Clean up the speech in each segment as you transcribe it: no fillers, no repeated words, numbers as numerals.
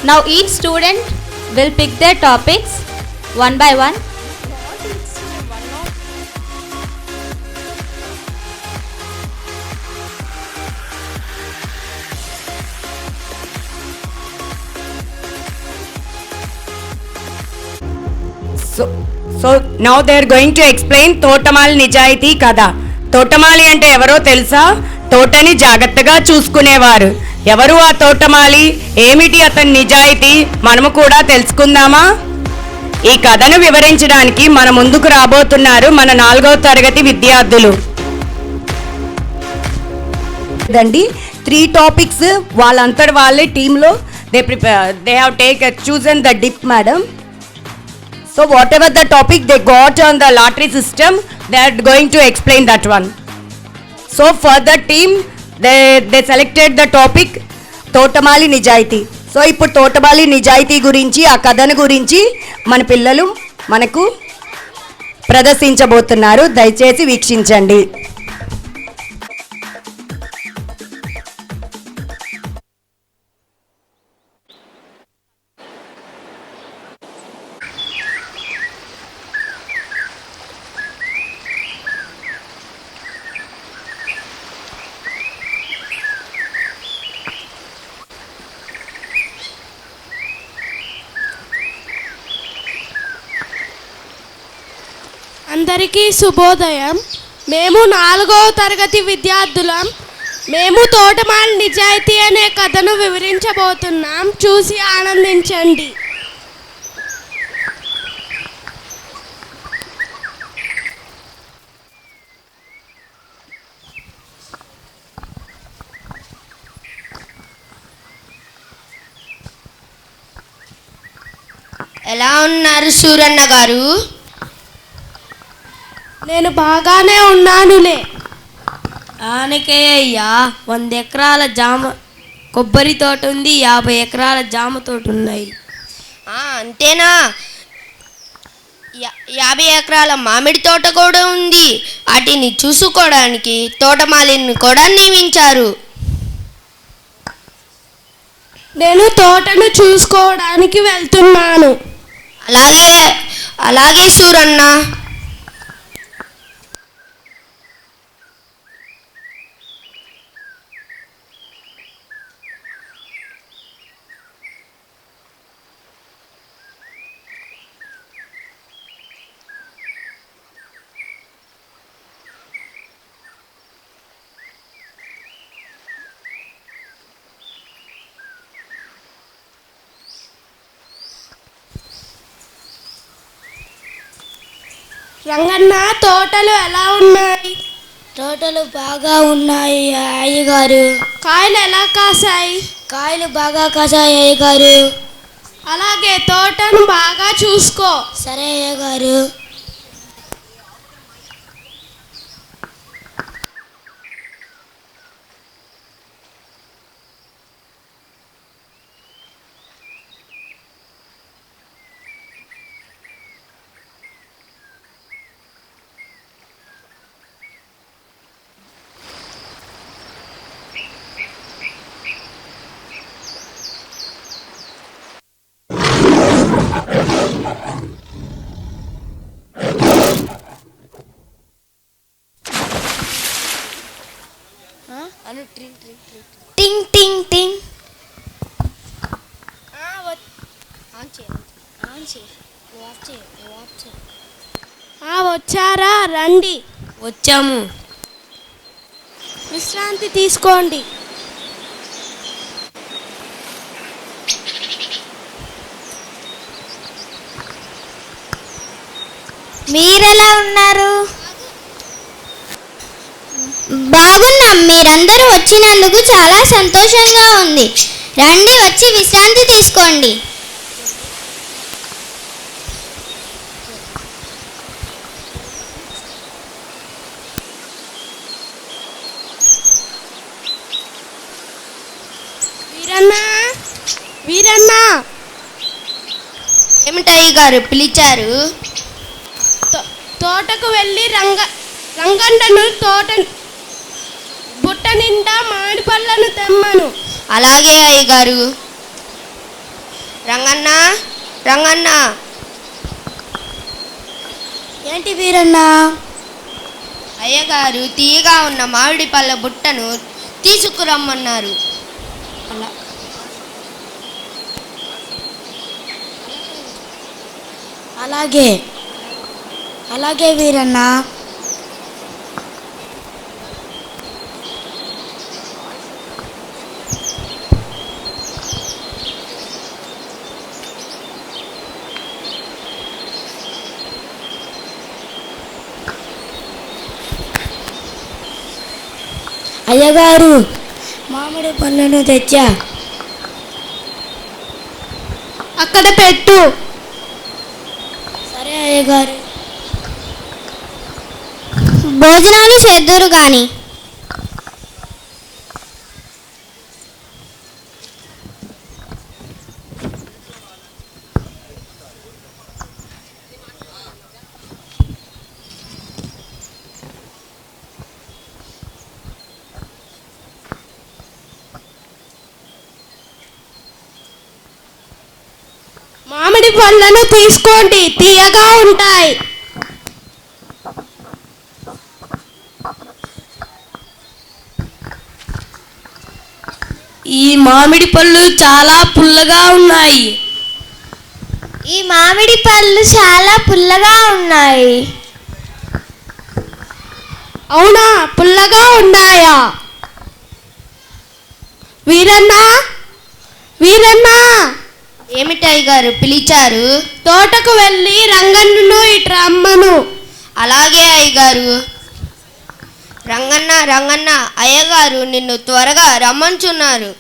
Now each student will pick their topics one by one. So now they are going to explain తోటమాలి నిజాయితీ కథ. తోటమాలి అంటే ఎవరో తెలుసా? తోటని జాగ్రత్తగా చూసుకునేవారు. ఎవరు ఆ తోటమాలి? ఏమిటి అతని నిజాయితీ? మనము కూడా తెలుసుకుందామా? ఈ కథను వివరించడానికి మన ముందుకు రాబోతున్నారు మన 4వ తరగతి విద్యార్థులు. దండి 3 టాపిక్స్ వాళ్ళంతటి వాళ్ళే టీంలో they have chosen the dip madam. So whatever the topic they got on the lottery system, they are going to explain that one. So for the team, they selected the topic తోటమాలి నిజాయితీ. So ఇప్పుడు తోటమాలి నిజాయితీ గురించి ఆ కథను గురించి మన పిల్లలు మనకు ప్రదర్శించబోతున్నారు. దయచేసి వీక్షించండి. అందరికీ శుభోదయం. మేము 4వ తరగతి విద్యార్థులం. మేము తోటమాలి నిజాయితీ అనే కథను వివరించబోతున్నాం. చూసి ఆనందించండి. ఎలా ఉన్నారు సూరన్న గారు? నేను బాగానే ఉన్నానులే. ఆనకే అయ్యా 100 ఎకరాల కొబ్బరి తోట ఉంది, 50 ఎకరాల జామ తోట ఉన్నాయి. అంతేనా? 50 ఎకరాల మామిడి తోట కూడా ఉంది. వాటిని చూసుకోవడానికి తోటమాలిని కూడా నియమించారు. నేను తోటను చూసుకోవడానికి వెళ్తున్నాను. అలాగే సూరన్న. రంగన్న, తోటలు ఎలా ఉన్నాయి? తోటలు బాగా ఉన్నాయి అయ్యగారు. కాయలు ఎలా కాసాయి? కాయలు బాగా కాసాయి అయ్యగారు. అలాగే తోటను బాగా చూసుకో. సరే అయ్యగారు. టింగ్ టింగ్ టింగ్. వచ్చారా? రండి. వచ్చాము. విశ్రాంతి తీసుకోండి. మీరెలా ఉన్నారు? బాగున్నాం. మీరందరూ వచ్చినందుకు చాలా సంతోషంగా ఉంది. రండి, వచ్చి విశ్రాంతి తీసుకోండి. వీరన్నా, ఏమిటయ్య గారు పిలిచారు? తోటకు వెళ్ళి రంగన్నను బుట్ట నిండా మామిడి పళ్ళను తెమ్మను. అలాగే అయ్యగారు. రంగన్న రంగన్న ఏంటి వీరన్న? అయ్యగారు తీయగా ఉన్న మామిడి పళ్ళ బుట్టను తీసుకురమ్మన్నారు. అలాగే అలాగే వీరన్న. అయ్యగారు మామిడి పళ్ళను తెచ్చా. అక్కడ పెట్టు. సరే అయ్యగారు. భోజనాలు చేద్దురు గాని. మామిడి పళ్ళను తీసుకోండి, తీయగా ఉంటాయి. ఈ మామిడి పళ్ళు చాలా పుల్లగా ఉన్నాయి. ఈ మామిడి పళ్ళు చాలా పుల్లగా ఉన్నాయి. అవునా, పుల్లగా ఉన్నాయా? వీరన్నా వీరన్నా, ఏమిటి అయ్యగారు పిలిచారు? తోటకు వెళ్ళి రంగన్నను ఇటు రమ్మను. అలాగే అయ్యగారు. రంగన్న రంగన్న, అయ్యగారు నిన్ను త్వరగా రమ్మంటున్నారు.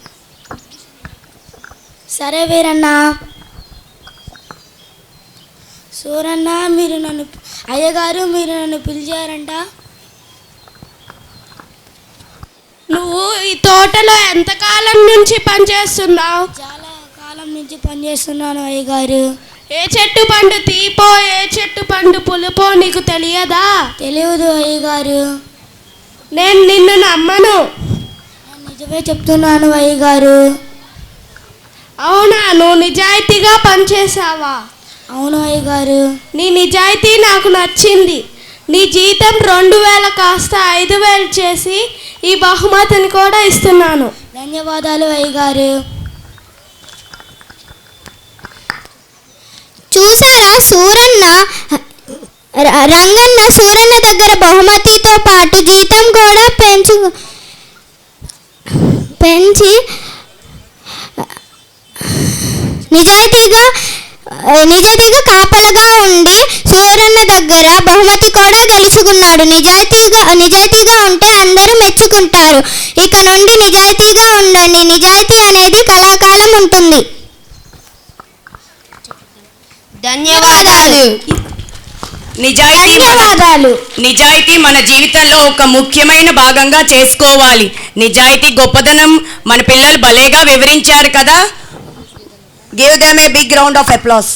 సరే వీరన్న. సూరన్న, అయ్యగారు మీరు నన్ను పిలిచారంట. నువ్వు ఈ తోటలో ఎంతకాలం నుంచి పనిచేస్తున్నావు? చాలా కాలం నుంచి పనిచేస్తున్నాను అయ్యగారు. ఏ చెట్టు పండు తీపో ఏ చెట్టు పండు పులుపో నీకు తెలియదా? తెలియదు అయ్యగారు. నేను నిన్ను నమ్మను. నిజమే చెప్తున్నాను అయ్యగారు. అవునా, నువ్వు నిజాయితీగా పనిచేసావా? అవును అయ్యగారు. నీ నిజాయితీ నాకు నచ్చింది. నీ జీతం 2000 కాస్త 5000 చేసి ఈ బహుమతిని కూడా ఇస్తున్నాను. ధన్యవాదాలు అయ్యగారు. చూసారా సూరన్న రంగన్న సూరన్న దగ్గర బహుమతితో పాటు జీతం కూడా పెంచి నిజాయితీగా కాపలగా ఉండి సూరన్న దగ్గర బహుమతి కూడా గెలుచుకున్నాడు. నిజాయితీగా ఉంటే అందరూ మెచ్చుకుంటారు. ఇక నుండి నిజాయితీగా ఉండండి. నిజాయితీ అనేది కళాకాలం ఉంటుంది. ధన్యవాదాలు. నిజాయితీ మన జీవితంలో ఒక ముఖ్యమైన భాగంగా చేసుకోవాలి. నిజాయితీ గొప్పదనం మన పిల్లలు భలేగా వివరించారు కదా. Give them a big round of applause.